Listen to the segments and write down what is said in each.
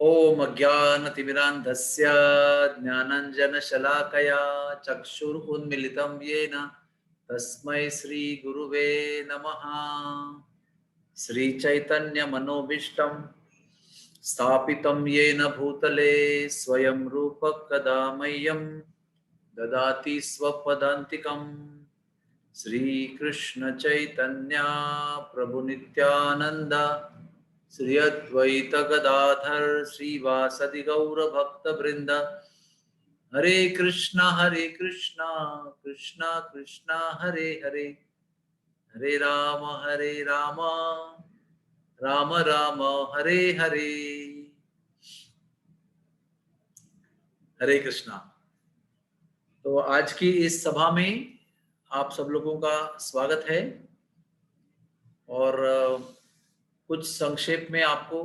ओम अज्ञानतिमिरान्धस्य ज्ञानाञ्जनशलाकया चक्षुरुन्मिलितं येन तस्मै श्रीगुरुवे नमः। श्रीचैतन्यमनोभीष्टं स्थापितं येन भूतले स्वयं रूपः कदा मह्यं ददाति स्वपदान्तिकम्। श्रीकृष्णचैतन्य प्रभुनित्यानन्द श्री अद्वैत गदाधर श्रीवासदि गौरभक्तवृंद। हरे कृष्णा कृष्णा कृष्णा हरे हरे, हरे राम राम राम हरे हरे। हरे कृष्णा। तो आज की इस सभा में आप सब लोगों का स्वागत है और कुछ संक्षेप में आपको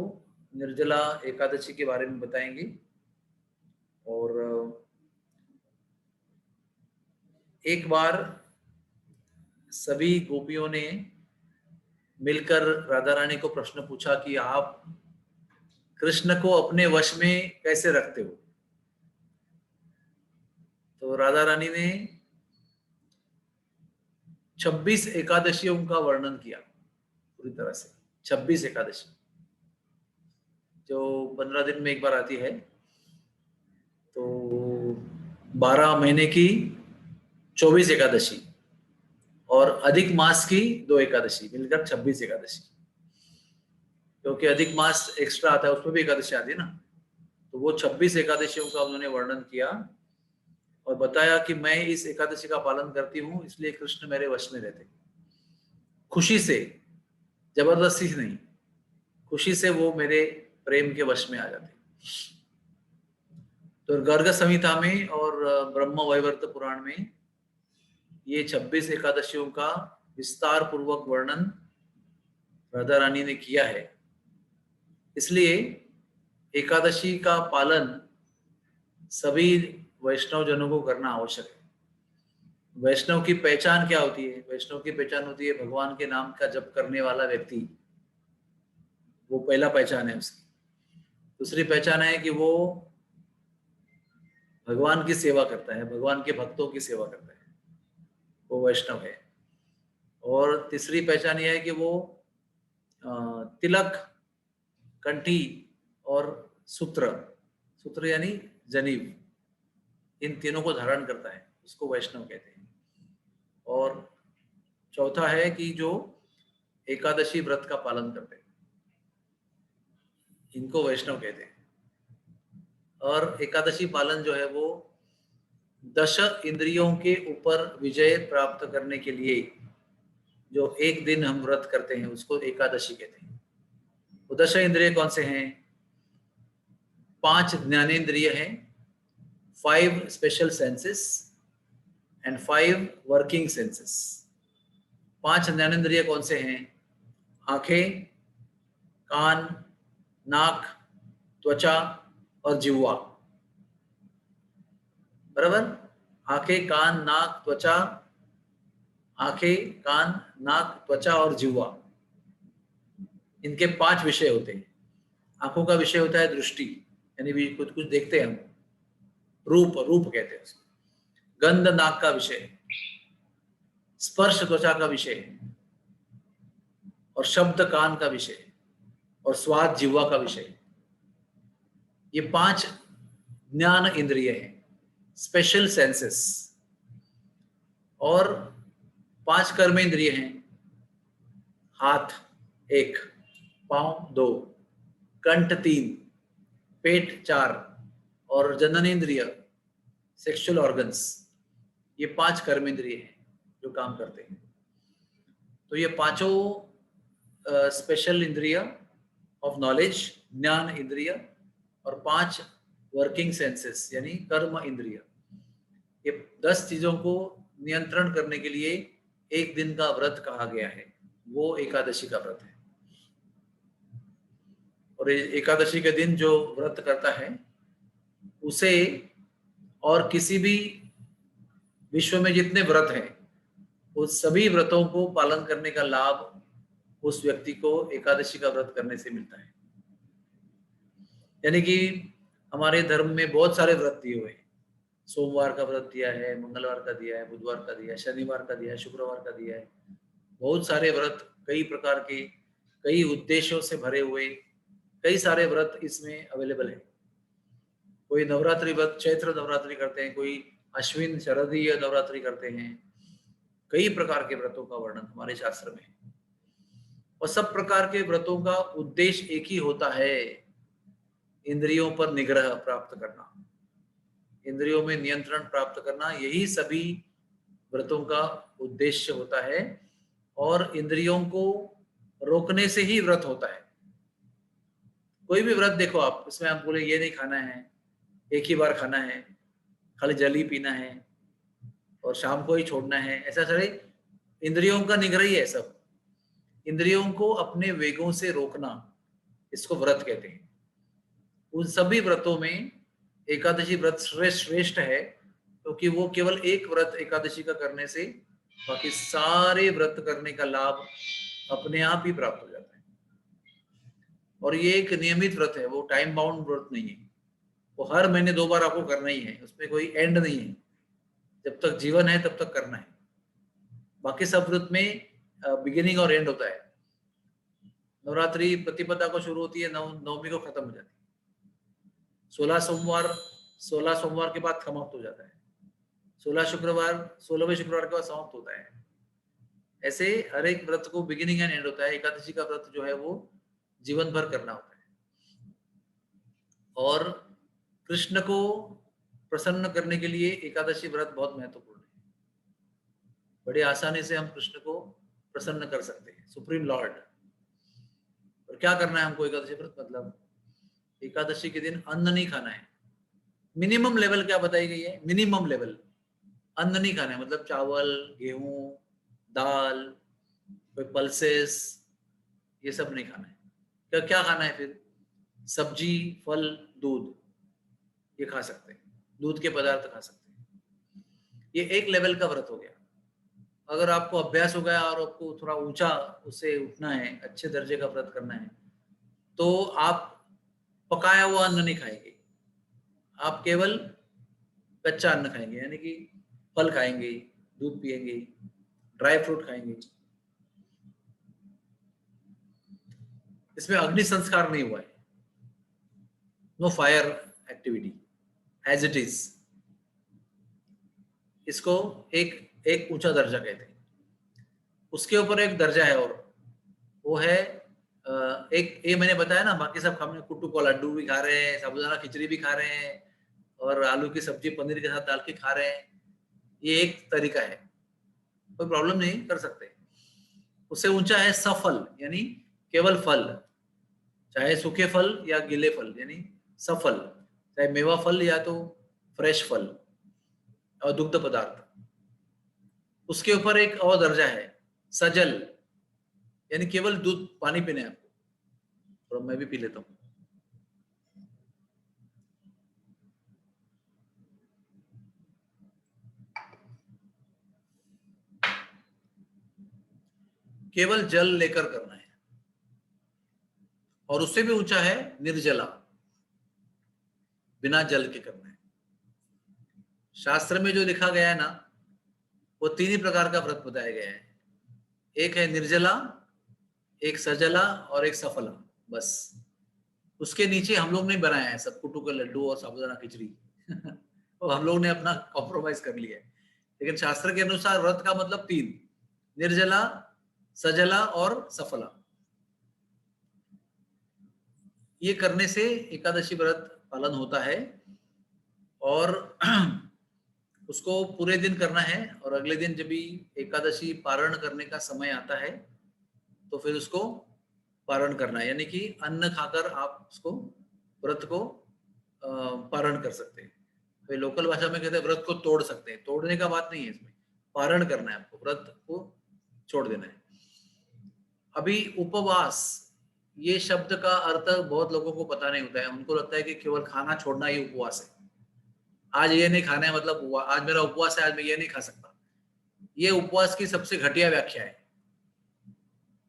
निर्जला एकादशी के बारे में बताएंगे। और एक बार सभी गोपियों ने मिलकर राधा रानी को प्रश्न पूछा कि आप कृष्ण को अपने वश में कैसे रखते हो। तो राधा रानी ने 26 एकादशियों का वर्णन किया पूरी तरह से। 26 एकादशी जो 15 दिन में एक बार आती है, तो 12 महीने की 24 एकादशी और अधिक मास की 2 एकादशी मिलकर 26 एकादशी। क्योंकि अधिक मास एक्स्ट्रा आता है, उसमें भी एकादशी आती है ना, तो वो 26 एकादशियों का उन्होंने वर्णन किया और बताया कि मैं इस एकादशी का पालन करती हूँ, इसलिए कृष्ण मेरे वश में रहते। खुशी से, जबरदस्ती से नहीं, खुशी से वो मेरे प्रेम के वश में आ जाते। तो गर्ग संहिता में और ब्रह्म वैवर्त पुराण में ये 26 एकादशियों का विस्तार पूर्वक वर्णन राधा रानी ने किया है। इसलिए एकादशी का पालन सभी वैष्णव जनों को करना आवश्यक है। वैष्णव की पहचान क्या होती है? वैष्णव की पहचान होती है भगवान के नाम का जप करने वाला व्यक्ति, वो पहला पहचान है उसकी। दूसरी पहचान है कि वो भगवान की सेवा करता है, भगवान के भक्तों की सेवा करता है, वो वैष्णव है। और तीसरी पहचान यह है कि वो तिलक, कंठी और सूत्र यानी जनीव, इन तीनों को धारण करता है, उसको वैष्णव कहते हैं। और चौथा है कि जो एकादशी व्रत का पालन करते हैं, इनको वैष्णव कहते हैं। और एकादशी पालन जो है वो 10 इंद्रियों के ऊपर विजय प्राप्त करने के लिए जो एक दिन हम व्रत करते हैं उसको एकादशी कहते हैं। वो 10 इंद्रिय कौन से हैं? 5 ज्ञानेंद्रिय हैं, 5 special senses and 5 working senses. 5 ज्ञानेंद्रिय कौन से हैं? आंखें, कान, नाक, त्वचा और जिह्वा। बराबर? आंखें, कान, नाक, त्वचा, आंखें, कान, नाक, त्वचा और जिह्वा, इनके 5 विषय होते हैं। आंखों का विषय होता है दृष्टि, यानी भी कुछ कुछ देखते हैं हम, रूप कहते हैं उसको। गंध नाक का विषय है, स्पर्श त्वचा का विषय है, और शब्द कान का विषय है, और स्वाद जिह्वा का विषय है। ये 5 ज्ञान इंद्रिय हैं, स्पेशल सेंसेस। और 5 कर्म इंद्रिय हैं, हाथ 1, पांव 2, कंठ 3, पेट 4 और जननेंद्रिय, सेक्सुअल ऑर्गन्स, ये 5 कर्म इंद्रिय हैं जो काम करते हैं। तो ये पांचों स्पेशल इंद्रिय ऑफ नॉलेज, ज्ञान इंद्रिय, और 5 वर्किंग सेंसेस यानी कर्म इंद्रिय, ये 10 चीजों को नियंत्रण करने के लिए एक दिन का व्रत कहा गया है, वो एकादशी का व्रत है। और एकादशी के दिन जो व्रत करता है उसे और किसी भी विश्व में जितने व्रत हैं उस सभी व्रतों को पालन करने का लाभ उस व्यक्ति को एकादशी का व्रत करने से मिलता है। यानी कि हमारे धर्म में बहुत सारे व्रत दिए हुए हैं। सोमवार का व्रत दिया है, मंगलवार का दिया है, बुधवार का दिया है, शनिवार का दिया है, शुक्रवार का दिया है। बहुत सारे व्रत, कई प्रकार के, कई उद्देश्यों से भरे हुए कई सारे व्रत इसमें अवेलेबल है। कोई नवरात्रि व्रत चैत्र नवरात्रि करते हैं, कोई अश्विन शरदीय नवरात्रि करते हैं। कई प्रकार के व्रतों का वर्णन हमारे शास्त्र में है और सब प्रकार के व्रतों का उद्देश्य एक ही होता है, इंद्रियों पर निग्रह प्राप्त करना, इंद्रियों में नियंत्रण प्राप्त करना। यही सभी व्रतों का उद्देश्य होता है और इंद्रियों को रोकने से ही व्रत होता है। कोई भी व्रत देखो आप, इसमें आप बोले ये नहीं खाना है, एक ही बार खाना है, खाली जल ही पीना है और शाम को ही छोड़ना है, ऐसा सारे इंद्रियों का निग्रह ही है सब। इंद्रियों को अपने वेगों से रोकना, इसको व्रत कहते हैं। उन सभी व्रतों में एकादशी व्रत श्रेष्ठ है, क्योंकि वो केवल एक व्रत एकादशी का करने से बाकी सारे व्रत करने का लाभ अपने आप ही प्राप्त हो जाता है। और ये एक नियमित व्रत है, वो टाइम बाउंड व्रत नहीं है, वो हर महीने 2 बार आपको करना ही है, उसमें कोई एंड नहीं है, जब तक जीवन है तब तक करना है। बाकी सब व्रत में बिगिनिंग और एंड होता है। नवरात्रि प्रतिपदा को शुरू होती है, नवमी को खत्म हो जाती है। 16 सोमवार के बाद समाप्त हो जाता है। 16वें शुक्रवार के बाद समाप्त होता है। ऐसे हर एक व्रत को बिगिनिंग एंड एंड होता है। एकादशी का व्रत जो है वो जीवन भर करना होता है और कृष्ण को प्रसन्न करने के लिए एकादशी व्रत बहुत महत्वपूर्ण है। बड़ी आसानी से हम कृष्ण को प्रसन्न कर सकते हैं, सुप्रीम लॉर्ड। और क्या करना है हमको एकादशी व्रत, मतलब एकादशी के दिन अन्न नहीं खाना है। मिनिमम लेवल क्या बताई गई है, मिनिमम लेवल अन्न नहीं खाना है, मतलब चावल, गेहूं, दाल, कोई पल्सेस, ये सब नहीं खाना है। क्या क्या खाना है फिर, सब्जी, फल, दूध, ये खा सकते हैं, दूध के पदार्थ खा सकते हैं। ये एक लेवल का व्रत हो गया। अगर आपको अभ्यास हो गया और आपको थोड़ा ऊंचा उससे उठना है, अच्छे दर्जे का व्रत करना है, तो आप पकाया हुआ अन्न नहीं खाएंगे, आप केवल कच्चा अन्न खाएंगे, यानी कि फल खाएंगे, दूध पिएंगे, ड्राई फ्रूट खाएंगे। इसमें अग्नि संस्कार नहीं हुआ है, no fire activity, as it is. इसको एक एक ऊंचा दर्जा कहते हैं। उसके ऊपर एक दर्जा है और वो है एक, ये मैंने बताया ना, बाकी सब हम कुट्टू को लड्डू भी खा रहे हैं, साबूदाना खिचड़ी भी खा रहे हैं और आलू की सब्जी पनीर के साथ डाल के खा रहे हैं, ये एक तरीका है, कोई प्रॉब्लम नहीं, कर सकते। उससे ऊंचा है सफल, यानी केवल फल, चाहे सूखे फल या गीले फल, यानी सफल, चाहे मेवा फल या तो फ्रेश फल और दुग्ध पदार्थ। उसके ऊपर एक और दर्जा है सजल, यानी केवल दूध पानी पीने आपको, और मैं भी पी लेता हूँ। केवल जल लेकर करना है। और उससे भी ऊंचा है निर्जला, बिना जल के करना है। शास्त्र में जो लिखा गया है ना, वो 3 ही प्रकार का व्रत बताया गया है। एक है निर्जला, एक सजला और एक सफला, बस। उसके नीचे हम लोग ने बनाया है सब, कुट्टू के लड्डू और साबूदाना खिचड़ी और हम लोग ने अपना कॉम्प्रोमाइज कर लिया है। लेकिन शास्त्र के अनुसार व्रत का मतलब 3, निर्जला, सजला और सफला। ये करने से एकादशी व्रत पालन होता है और उसको पूरे दिन करना है। और अगले दिन जब भी एकादशी पारण करने का समय आता है तो फिर उसको पारण करना है, यानी कि अन्न खाकर आप उसको व्रत को पारण कर सकते हैं। तो लोकल भाषा में कहते हैं व्रत को तोड़ सकते हैं, तोड़ने का बात नहीं है इसमें, पारण करना है आपको, व्रत को छोड़ देना है। अभी उपवास, ये शब्द का अर्थ बहुत लोगों को पता नहीं होता है, उनको लगता है कि केवल खाना छोड़ना ही उपवास है। आज ये नहीं खाना है मतलब आज मेरा उपवास है, आज मैं ये नहीं खा सकता। ये उपवास की सबसे घटिया व्याख्या है।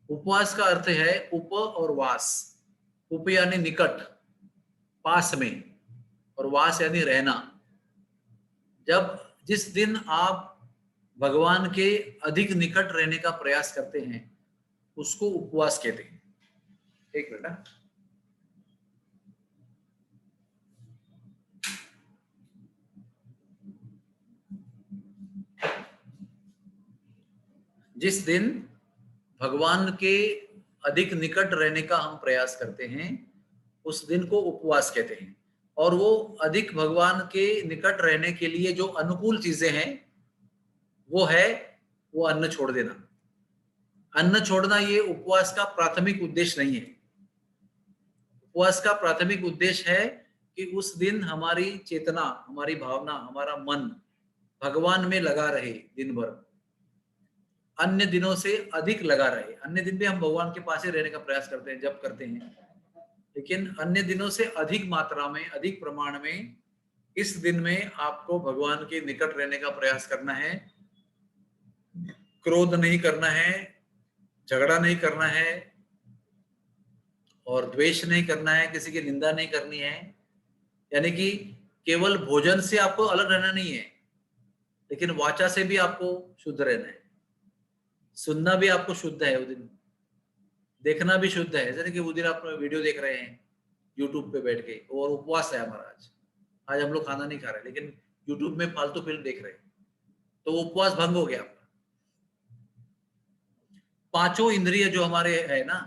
उपवास का अर्थ है उप और वास, उप यानी निकट, पास में, और वास यानी रहना। जब जिस दिन आप भगवान के अधिक निकट रहने का प्रयास करते हैं उसको उपवास कहते हैं। एक मिनट। जिस दिन भगवान के अधिक निकट रहने का हम प्रयास करते हैं उस दिन को उपवास कहते हैं। और वो अधिक भगवान के निकट रहने के लिए जो अनुकूल चीजें हैं वो है वो अन्न छोड़ देना। अन्न छोड़ना ये उपवास का प्राथमिक उद्देश्य नहीं है। उपवास का प्राथमिक उद्देश्य है कि उस दिन हमारी चेतना, हमारी भावना, हमारा मन भगवान में लगा रहे दिन भर, अन्य दिनों से अधिक लगा रहे। अन्य दिन भी हम भगवान के पास ही रहने का प्रयास करते हैं, जब करते हैं, लेकिन अन्य दिनों से अधिक मात्रा में, अधिक प्रमाण में इस दिन में आपको भगवान के निकट रहने का प्रयास करना है। क्रोध नहीं करना है, झगड़ा नहीं करना है, और द्वेष नहीं करना है, किसी की निंदा नहीं करनी है। यानी कि केवल भोजन से आपको अलग रहना नहीं है, लेकिन वाचा से भी आपको शुद्ध रहना है। सुनना भी आपको शुद्ध है, वो दिन देखना भी शुद्ध है। जैसे कि वो दिन आप वीडियो देख रहे हैं यूट्यूब पे बैठ के, और उपवास है हमारा, आज हम लोग खाना नहीं खा रहे, लेकिन यूट्यूब में फालतू फिल्म देख रहे हैं, तो वो उपवास भंग हो गया आपका। पांचों इंद्रिय जो हमारे है ना,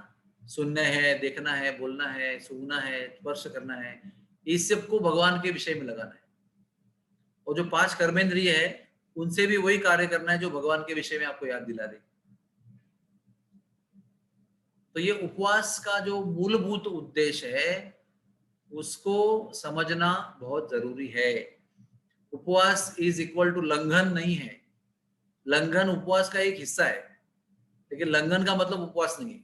सुनना है, देखना है, बोलना है, सूंघना है, स्पर्श करना है, इस सबको भगवान के विषय में लगाना है। और जो पांच कर्मेंद्रिय है उनसे भी वही कार्य करना है जो भगवान के विषय में आपको याद दिला दे। तो ये उपवास का जो मूलभूत उद्देश्य है उसको समझना बहुत जरूरी है। उपवास इज इक्वल टू लंघन नहीं है। लंघन उपवास का एक हिस्सा है, लेकिन लंघन का मतलब उपवास नहीं है।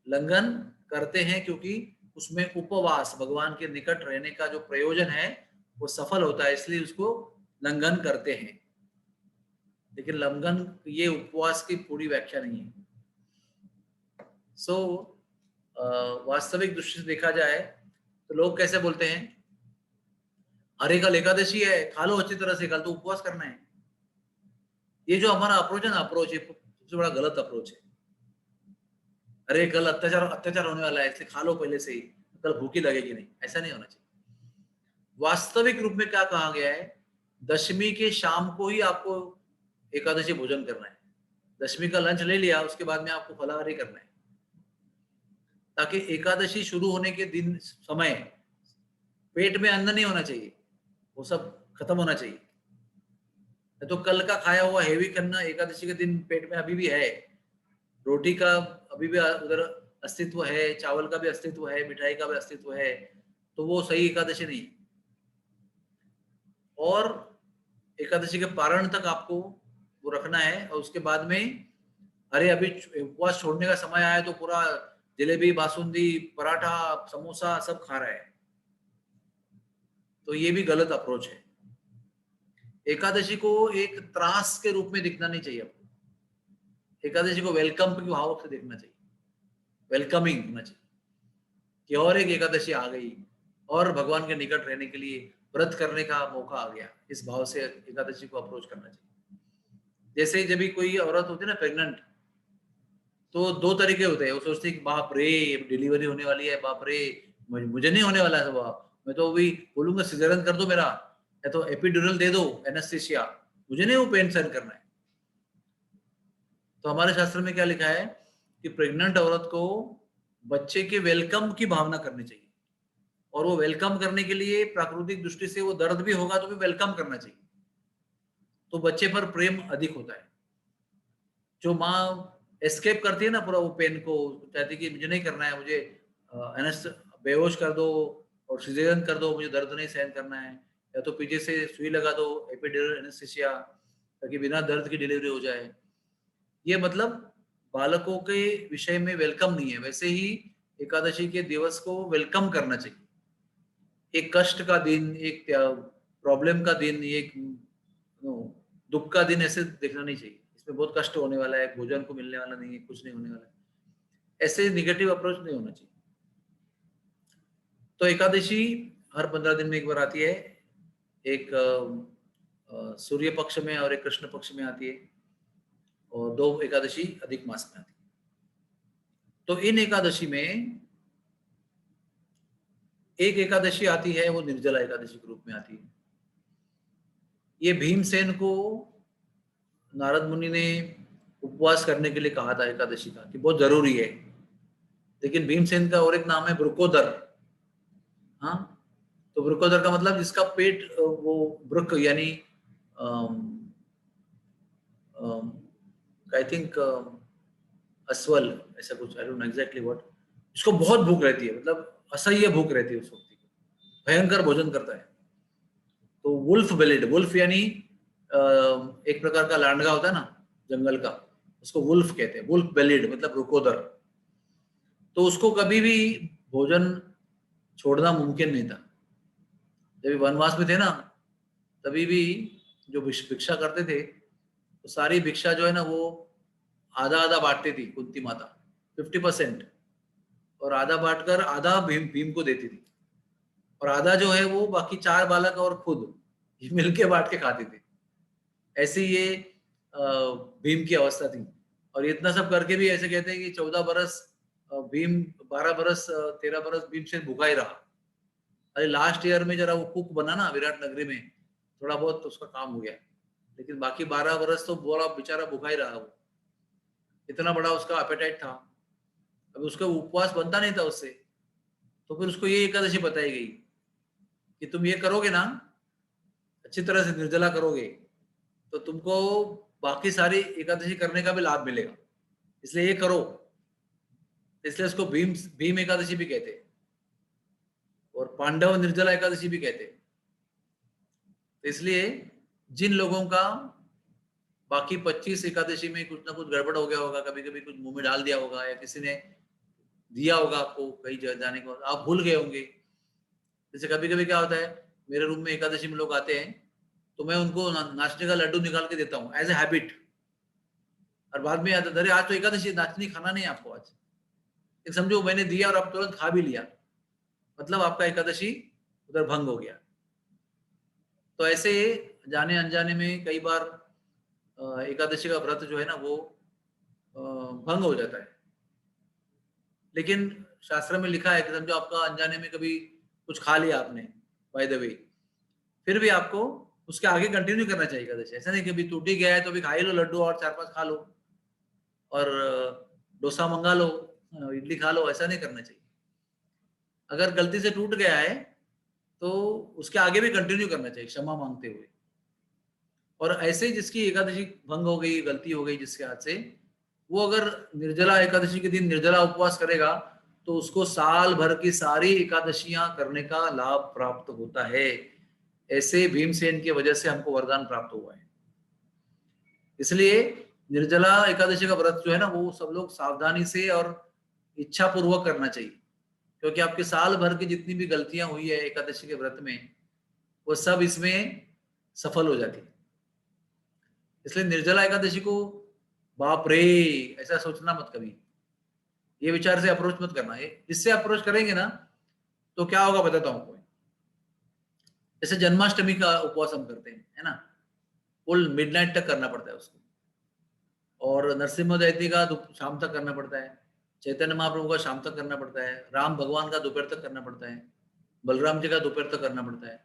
लंघन करते हैं क्योंकि उसमें उपवास, भगवान के निकट रहने का जो प्रयोजन है वो सफल होता है, इसलिए उसको लंघन करते हैं। लेकिन लंघन ये उपवास की पूरी व्याख्या नहीं है। सो वास्तविक दृष्टि से देखा जाए तो लोग कैसे बोलते हैं, अरे कल एकादशी है, खा लो अच्छी तरह से, कल तो उपवास करना है। ये जो हमारा अप्रोच है ना, अप्रोच ये सबसे बड़ा गलत अप्रोच है। अरे कल अत्याचार अत्याचार होने वाला है, इसलिए खा लो पहले से ही, कल भूखी लगेगी नहीं। ऐसा नहीं होना चाहिए। वास्तविक रूप में क्या कहा गया है, दशमी के शाम को ही आपको एकादशी भोजन करना है। दशमी का लंच ले लिया, उसके बाद में आपको फलाहारी करना है, ताकि एकादशी शुरू होने के दिन समय पेट में अन्न नहीं होना चाहिए, वो सब खत्म होना चाहिए। तो कल का खाया हुआ हेवी करना एकादशी के दिन पेट में अभी भी है, रोटी का अभी भी उधर अस्तित्व है, चावल का भी अस्तित्व है, मिठाई का भी अस्तित्व है, तो वो सही एकादशी नहीं। और एकादशी के पारण तक आपको वो रखना है, और उसके बाद में अरे अभी उपवास छोड़ने का समय आया तो पूरा जलेबी, बासुंदी, पराठा, समोसा सब खा रहा है, तो ये भी गलत अप्रोच है। एकादशी को एक त्रास के रूप में दिखना नहीं चाहिए आपको। एकादशी को वेलकम के भाव से देखना चाहिए, वेलकमिंग होना चाहिए कि और एक एकादशी आ गई और भगवान के निकट रहने के लिए व्रत करने का मौका आ गया, इस भाव से एकादशी को अप्रोच करना चाहिए। जैसे जब भी कोई औरत होती है ना प्रेग्नेंट, तो दो तरीके होते हैं। वो सोचती है कि बाप रे डिलीवरी होने वाली है, बाप रे मुझे नहीं होने वाला है, मैं तो अभी बोलूंगा सिजेरियन कर दो मेरा, या तो एपिड्यूरल दे दो एनेस्थीसिया, मुझे नहीं वो पेन सहन करना है। तो हमारे शास्त्र में क्या लिखा है कि प्रेग्नेंट औरत को बच्चे के वेलकम की भावना करनी चाहिए, और वो वेलकम करने के लिए प्राकृतिक दृष्टि से वो दर्द भी होगा तो भी वेलकम करना चाहिए, तो बच्चे पर प्रेम अधिक होता है। जो माँ एस्केप करती है ना पूरा वो पेन को, चाहती कि मुझे नहीं करना है, मुझे बेहोश कर दो और सिजेरियन कर दो, मुझे दर्द नहीं सहन करना है, या तो पीछे से सुई लगा दो एपिड्यूरल एनेस्थीसिया ताकि बिना दर्द की डिलीवरी हो जाए, ये मतलब बालकों के विषय में वेलकम नहीं है। वैसे ही एकादशी के दिवस को वेलकम करना चाहिए। एक कष्ट का दिन, एक प्रॉब्लम का दिन, एक दुख का दिन ऐसे देखना नहीं चाहिए। इसमें बहुत कष्ट होने वाला है, भोजन को मिलने वाला नहीं है, कुछ नहीं होने वाला है, ऐसे निगेटिव अप्रोच नहीं होना चाहिए। तो एकादशी हर 15 दिन में एक बार आती है। एक सूर्य पक्ष में और एक कृष्ण पक्ष में आती है, और 2 एकादशी अधिक मास में आती है। तो इन एकादशी में एक एकादशी आती है, वो निर्जला एकादशी के रूप में आती है। ये भीमसेन को नारद मुनि ने उपवास करने के लिए कहा था एकादशी का, कि बहुत जरूरी है। लेकिन भीमसेन का और एक नाम है वृकोदर। हाँ, तो वृकोदर का मतलब जिसका पेट वो वृक यानी आई थिंक अस्वल, ऐसा कुछ, I don't know exactly what, जिसको बहुत भूख रहती है, मतलब असह्य भूख रहती है उस व्यक्ति को, भयंकर भोजन करता है। तो वुल्फ बेलिड, वुल्फ यानी एक प्रकार का लांडगा होता है ना जंगल का, उसको वुल्फ कहते हैं। वुल्फ बेलिड मतलब रुकोदर। तो उसको कभी भी भोजन छोड़ना मुमकिन नहीं था। जब वनवास में थे ना, तभी भी जो भिक्षा करते थे, तो सारी भिक्षा जो है ना, वो आधा आधा बांटती थी कुंती माता, 50%, और आधा बांटकर आधा भीम को देती थी, और आधा जो है वो बाकी 4 बालक और खुद ये मिलके बांट के खाते थे। ऐसी ये भीम की अवस्था थी। और इतना सब करके भी ऐसे कहते हैं कि 14 बरस भीम, 12 बरस 13 बरस भीम से भूखा ही रहा। अरे लास्ट ईयर में जरा वो कुक बना ना विराट नगरी में, थोड़ा बहुत तो उसका काम हो गया, लेकिन बाकी 12 बरस तो बोला बेचारा भूखा ही रहा। वो इतना बड़ा उसका एपेटाइट था, अब उसका उपवास बनता नहीं था उससे। तो फिर उसको ये एकादशी बताई गई कि तुम ये करोगे ना, अच्छी तरह से निर्जला करोगे, तो तुमको बाकी सारी एकादशी करने का भी लाभ मिलेगा, इसलिए ये करो। इसलिए उसको भीम भीम एकादशी भी कहते हैं, और पांडव निर्जला एकादशी भी कहते हैं। तो इसलिए जिन लोगों का बाकी 25 एकादशी में कुछ ना कुछ गड़बड़ हो गया होगा, कभी कभी कुछ मुंह में डाल दिया होगा, या किसी ने दिया होगा आपको कहीं जाने को, आप भूल गए होंगे। जैसे कभी कभी क्या होता है, मेरे रूम में एकादशी में लोग आते हैं, तो मैं उनको नाचने का लड्डू निकाल के देता हूँ एज ए हैबिट, और बाद में याद आता है, अरे आज तो एकादशी, नाचनी खाना नहीं आपको आज। एक समझो मैंने दिया और आप तुरंत खा भी लिया, मतलब आपका एकादशी उधर भंग हो गया। तो ऐसे जाने अनजाने में कई बार एकादशी का व्रत जो है ना, वो भंग हो जाता है। लेकिन शास्त्र में लिखा है कि समझो आपका अनजाने में कभी कुछ खा लिया आपने बाय द वे, फिर भी आपको उसके आगे कंटिन्यू करना चाहिए एकादशी। ऐसा नहीं कि अभी टूट ही गया है तो भी खा ही लो लड्डू और 4-5 खा लो, और डोसा मंगा लो, इडली खा लो, ऐसा नहीं करना चाहिए। अगर गलती से टूट गया है तो उसके आगे भी कंटिन्यू करना चाहिए क्षमा मांगते हुए। और ऐसे ही जिसकी एकादशी भंग हो गई, गलती हो गई जिसके हाथ से, वो अगर निर्जला एकादशी के दिन निर्जला उपवास करेगा, तो उसको साल भर की सारी एकादशियां करने का लाभ प्राप्त होता है। ऐसे भीमसेन की वजह से हमको वरदान प्राप्त हुआ है। इसलिए निर्जला एकादशी का व्रत जो है ना, वो सब लोग सावधानी से और इच्छा पूर्वक करना चाहिए, क्योंकि आपके साल भर की जितनी भी गलतियां हुई है एकादशी के व्रत में, वो सब इसमें सफल हो जाती है। इसलिए निर्जला एकादशी को बाप रे ऐसा सोचना मत कभी, ये विचार से अप्रोच मत करना। ये इससे अप्रोच करेंगे ना, तो क्या होगा बताता हूँ आपको। जैसे जन्माष्टमी का उपवास हम करते हैं, है ना, फुल मिडनाइट तक करना पड़ता है उसको, और नरसिम्हा जयंती का शाम तक करना पड़ता है, चैतन्य महाप्रभु का शाम तक करना पड़ता है, राम भगवान का दोपहर तक करना पड़ता है, बलराम जी का दोपहर तक करना पड़ता है।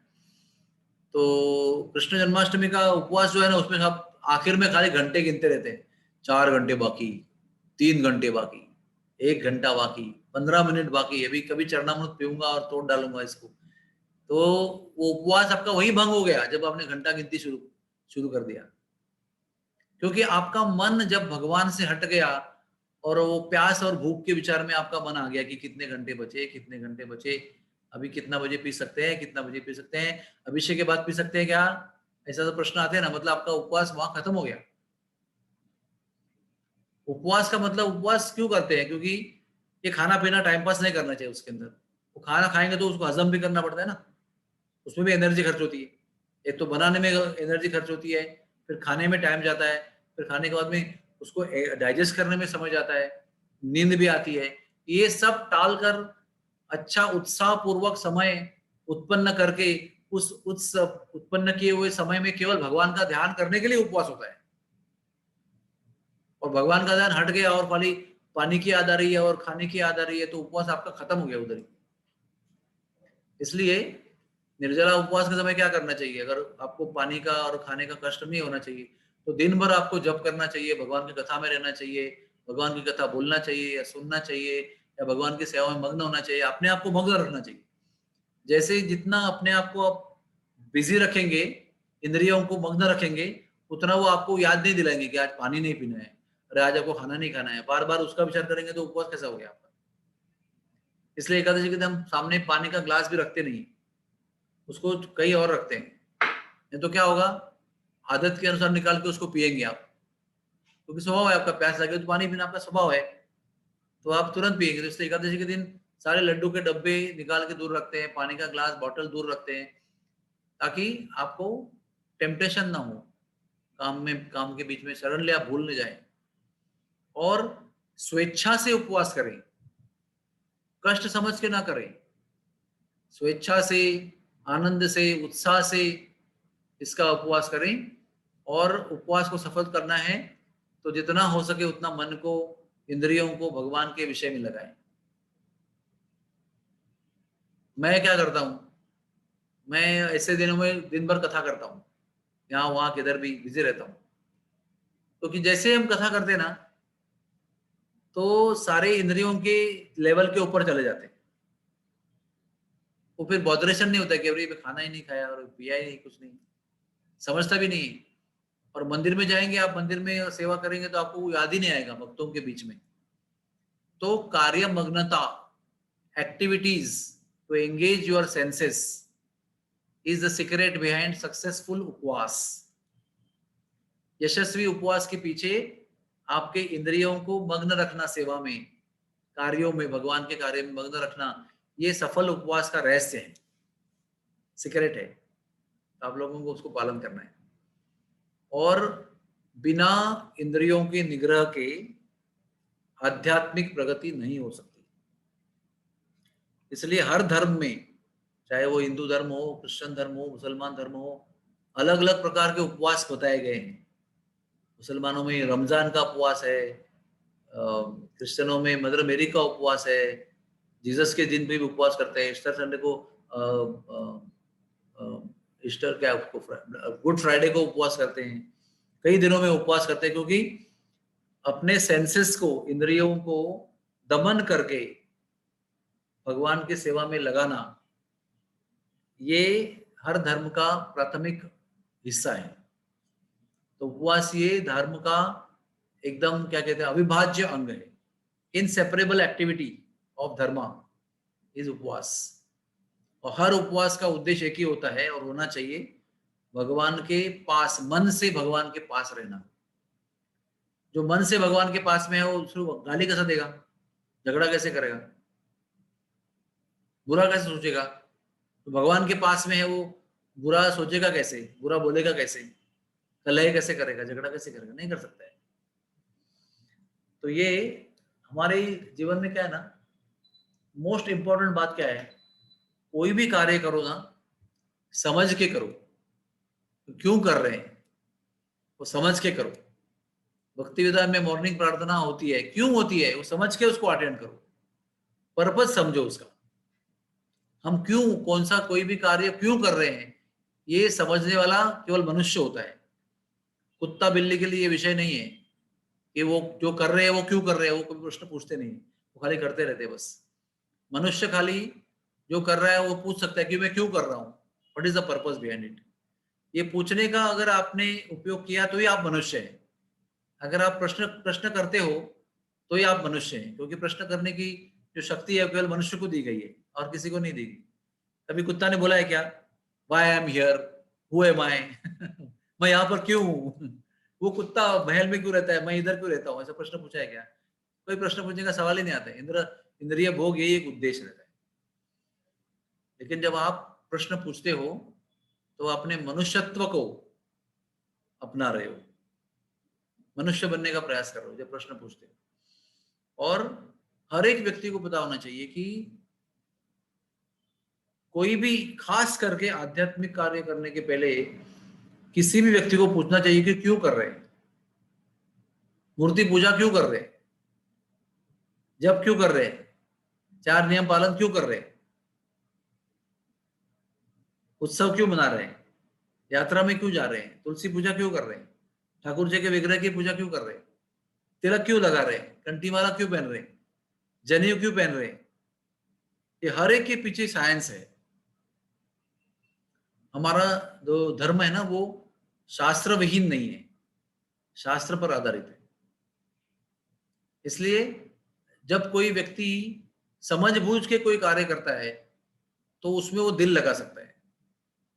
तो कृष्ण जन्माष्टमी का उपवास जो है ना, उसमें आप आखिर में खाली घंटे गिनते रहते हैं, 4 घंटे बाकी, 3 घंटे बाकी, 1 घंटा बाकी, 15 मिनट बाकी, अभी कभी चरणामृत पीऊंगा और तोड़ डालूंगा इसको। तो वो उपवास आपका वही भंग हो गया जब आपने घंटा गिनती शुरू शुरू कर दिया। क्योंकि आपका मन जब भगवान से हट गया, और वो प्यास और भूख के विचार में आपका मन आ गया कि कितने घंटे बचे, कितने घंटे बचे, अभी कितना बजे पी सकते हैं, कितना बजे पी सकते हैं, अभिषेक के बाद पी सकते हैं क्या, ऐसा तो प्रश्न आते हैं ना, मतलब आपका उपवास वहां खत्म हो गया। उपवास का मतलब उपवास क्यों करते हैं, क्योंकि ये खाना पीना टाइम पास नहीं करना चाहिए उसके अंदर। वो खाना खाएंगे तो उसको हजम भी करना पड़ता है ना, उसमें भी एनर्जी खर्च होती है। एक तो बनाने में एनर्जी खर्च होती है, फिर खाने में टाइम जाता है, फिर खाने के बाद में उसको डाइजेस्ट करने में समय जाता है, नींद भी आती है। ये सब टाल कर अच्छा उत्साह पूर्वक समय उत्पन्न करके उस उत्पन्न किए हुए समय में केवल भगवान का ध्यान करने के लिए उपवास होता है, और भगवान का ध्यान हट गया और खाली पानी की याद आ रही है और खाने की याद आ रही है, तो उपवास आपका खत्म हो गया उधर ही। इसलिए निर्जला उपवास के समय क्या करना चाहिए? अगर आपको पानी का और खाने का कष्ट नहीं होना चाहिए, तो दिन भर आपको जप करना चाहिए, भगवान की कथा में रहना चाहिए, भगवान की कथा बोलना चाहिए या सुनना चाहिए, या भगवान की सेवा में मग्न होना चाहिए, अपने आप को मग्न रखना चाहिए। जैसे जितना अपने आप को आप बिजी रखेंगे, इंद्रियों को मग्न रखेंगे, उतना वो आपको याद नहीं दिलाएंगे कि आज पानी नहीं पीना है, अरे आज आपको खाना नहीं खाना है। बार बार उसका विचार करेंगे तो उपवास कैसा हो गया आपका? इसलिए एकादशी के दिन हम सामने पानी का ग्लास भी रखते नहीं, उसको कहीं और रखते हैं। नहीं तो क्या होगा, आदत के अनुसार निकाल के उसको पिएंगे आप, क्योंकि स्वभाव है आपका, प्यास लगे तो पानी पीना आपका स्वभाव है, तो आप तुरंत पिएंगे। तो इसलिए एकादशी के दिन सारे लड्डू के डब्बे निकाल के दूर रखते हैं, पानी का ग्लास बॉटल दूर रखते हैं, ताकि आपको टेम्पटेशन ना हो, काम के बीच में सडनली आप भूल न जाए। और स्वेच्छा से उपवास करें, कष्ट समझ के ना करें, स्वेच्छा से, आनंद से, उत्साह से इसका उपवास करें। और उपवास को सफल करना है तो जितना हो सके उतना मन को, इंद्रियों को भगवान के विषय में लगाएं। मैं क्या करता हूं, मैं ऐसे दिनों में दिन भर कथा करता हूं, यहाँ वहां किधर भी बिजी रहता हूं, क्योंकि जैसे हम कथा करते हैं ना, तो सारे इंद्रियों के लेवल के ऊपर चले जाते हैं। वो फिर बॉदरेशन नहीं होता कि अरे खाना ही नहीं खाया और पिया ही नहीं, कुछ नहीं, समझता भी नहीं। और मंदिर में जाएंगे आप, मंदिर में सेवा करेंगे तो आपको याद ही नहीं आएगा भक्तों के बीच में। तो कार्य मग्नता, activities to engage your senses is the secret behind successful उपवास। यशस्वी उपवास के पीछे आपके इंद्रियों को मग्न रखना सेवा में, कार्यों में, भगवान के कार्य में मग्न रखना, ये सफल उपवास का रहस्य है, सीक्रेट है। आप लोगों को उसको पालन करना है। और बिना इंद्रियों के निग्रह के आध्यात्मिक प्रगति नहीं हो सकती। इसलिए हर धर्म में, चाहे वो हिंदू धर्म हो, क्रिश्चियन धर्म हो, मुसलमान धर्म हो, अलग अलग प्रकार के उपवास बताए गए हैं। मुसलमानों में रमजान का उपवास है, क्रिश्चियनों में मदर मेरी का उपवास है, जीसस के दिन भी उपवास करते हैं, ईस्टर संडे को, ईस्टर क्या उसको, गुड फ्राइडे को उपवास करते हैं। कई दिनों में उपवास करते हैं, क्योंकि अपने सेंसेस को, इंद्रियों को दमन करके भगवान की सेवा में लगाना, ये हर धर्म का प्राथमिक हिस्सा है। तो उपवास ये धर्म का एकदम क्या कहते हैं, अविभाज्य अंग है। Inseparable activity of Dharma is उपवास। और हर उपवास का उद्देश्य एक ही होता है और होना चाहिए, भगवान के पास, मन से भगवान के पास रहना। जो मन से भगवान के पास में है वो उसको गाली कैसे देगा, झगड़ा कैसे करेगा, बुरा कैसे सोचेगा? तो भगवान के पास में है वो बुरा सोचेगा कैसे, बुरा बोलेगा कैसे, कलह कैसे करेगा, झगड़ा कैसे करेगा? नहीं कर सकता है। तो ये हमारे जीवन में क्या है ना, मोस्ट इंपॉर्टेंट बात क्या है, कोई भी कार्य करो ना, समझ के करो। तो क्यों कर रहे हैं वो समझ के करो। भक्ति विधान में मॉर्निंग प्रार्थना होती है, क्यों होती है वो समझ के उसको अटेंड करो, पर्पस समझो उसका। हम क्यों, कौन सा कोई भी कार्य क्यों कर रहे हैं, ये समझने वाला केवल मनुष्य होता है। कुत्ता बिल्ली के लिए ये विषय नहीं है कि वो जो कर रहे हैं वो क्यों कर रहे हैं, वो कोई प्रश्न पूछते नहीं, वो खाली करते रहते बस। मनुष्य खाली जो कर रहा है वो पूछ सकता है कि मैं क्यों कर रहा हूँ, what is the purpose behind it. ये पूछने का अगर आपने उपयोग किया तो ही आप मनुष्य हैं। अगर आप प्रश्न प्रश्न करते हो तो ही आप मनुष्य हैं, क्योंकि प्रश्न करने की जो शक्ति है केवल मनुष्य को दी गई है और किसी को नहीं दी गई। कभी कुत्ता ने बोला है क्या, why I am here, who am I, मैं यहाँ पर क्यों हूँ? वो कुत्ता महल में क्यों रहता है, मैं इधर क्यों रहता हूँ, ऐसा प्रश्न पूछा है क्या? कोई प्रश्न पूछने का सवाल ही नहीं आता है। इंद्रिय भोग यही एक उद्देश्य रहता है। लेकिन जब आप प्रश्न पूछते हो तो अपने मनुष्यत्व को अपना रहे हो, मनुष्य बनने का प्रयास कर रहे हो जब प्रश्न पूछते हो। और हर एक व्यक्ति को पता होना चाहिए कि कोई भी खास करके आध्यात्मिक कार्य करने के पहले किसी भी व्यक्ति को पूछना चाहिए कि क्यों कर रहे हैं, मूर्ति पूजा क्यों कर रहे हैं, जब क्यों कर रहे हैं, 4 नियम पालन क्यों कर रहे हैं, उत्सव क्यों मना रहे हैं, यात्रा में क्यों जा रहे हैं, तुलसी पूजा क्यों कर रहे हैं, ठाकुर जी के विग्रह की पूजा क्यों कर रहे हैं, तिलक क्यों लगा रहे हैं, कंठी माला क्यों पहन रहे हैं, जनेऊ क्यों पहन रहे हैं। ये हर एक के पीछे साइंस है। हमारा जो धर्म है ना वो शास्त्र विहीन नहीं है, शास्त्र पर आधारित है। इसलिए जब कोई व्यक्ति समझ बूझ के कोई कार्य करता है तो उसमें वो दिल लगा सकता है।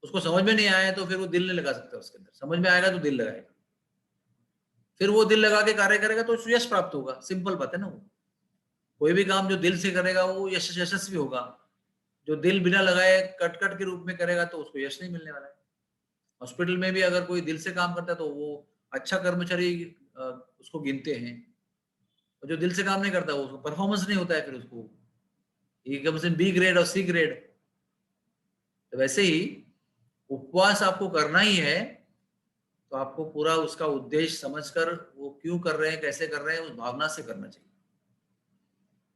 उसको समझ में नहीं आया तो फिर वो दिल नहीं लगा सकता उसके अंदर, समझ में आएगा तो दिल लगाएगा, फिर वो दिल लगा के कार्य करेगा तो उसको यश प्राप्त होगा। सिंपल बात है ना। वो कोई भी काम जो दिल से करेगा वो यशस्वी होगा। जो दिल बिना लगाए कट के रूप में करेगा तो उसको यश नहीं मिलने वाला है। हॉस्पिटल में भी अगर कोई दिल से काम करता है तो वो अच्छा कर्मचारी उसको गिनते हैं, और जो दिल से काम नहीं करता वो उसको परफॉर्मेंस नहीं होता है, फिर उसको ये कम से बी ग्रेड और सी ग्रेड। तो वैसे ही उपवास आपको करना ही है तो आपको पूरा उसका उद्देश्य समझकर वो क्यों कर रहे हैं, कैसे कर रहे हैं, उस भावना से करना चाहिए,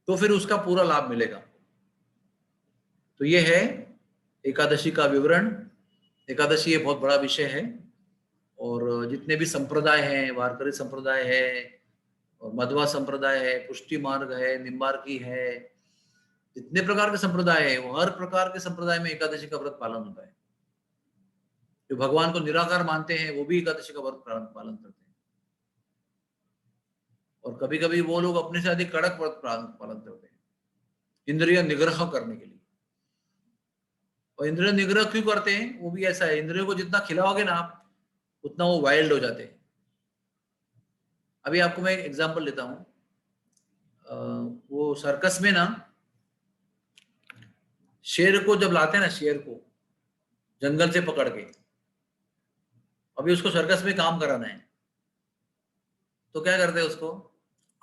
तो फिर उसका पूरा लाभ मिलेगा। तो ये है एकादशी का विवरण। एकादशी एक बहुत बड़ा विषय है, और जितने भी संप्रदाय हैं, वारकरी संप्रदाय है और मध्वा संप्रदाय है, पुष्टि मार्ग है, निम्बार्की है, जितने प्रकार के संप्रदाय है वो हर प्रकार के संप्रदाय में एकादशी का व्रत पालन होता है। जो भगवान को निराकार मानते हैं वो भी एकादशी का व्रत पालन करते हैं, और कभी कभी वो लोग अपने से अधिक कड़क व्रत पालन करते हैं इंद्रिय निग्रह करने के लिए। और इंद्रिय निग्रह क्यों करते हैं, वो भी ऐसा है, इंद्रियों को जितना खिलाओगे ना आप उतना वो वाइल्ड हो जाते हैं। अभी आपको मैं एक एग्जांपल देता हूँ। वो सर्कस में ना शेर को जब लाते हैं ना, शेर को जंगल से पकड़ के, अभी उसको सर्कस में काम कराना है तो क्या करते हैं, उसको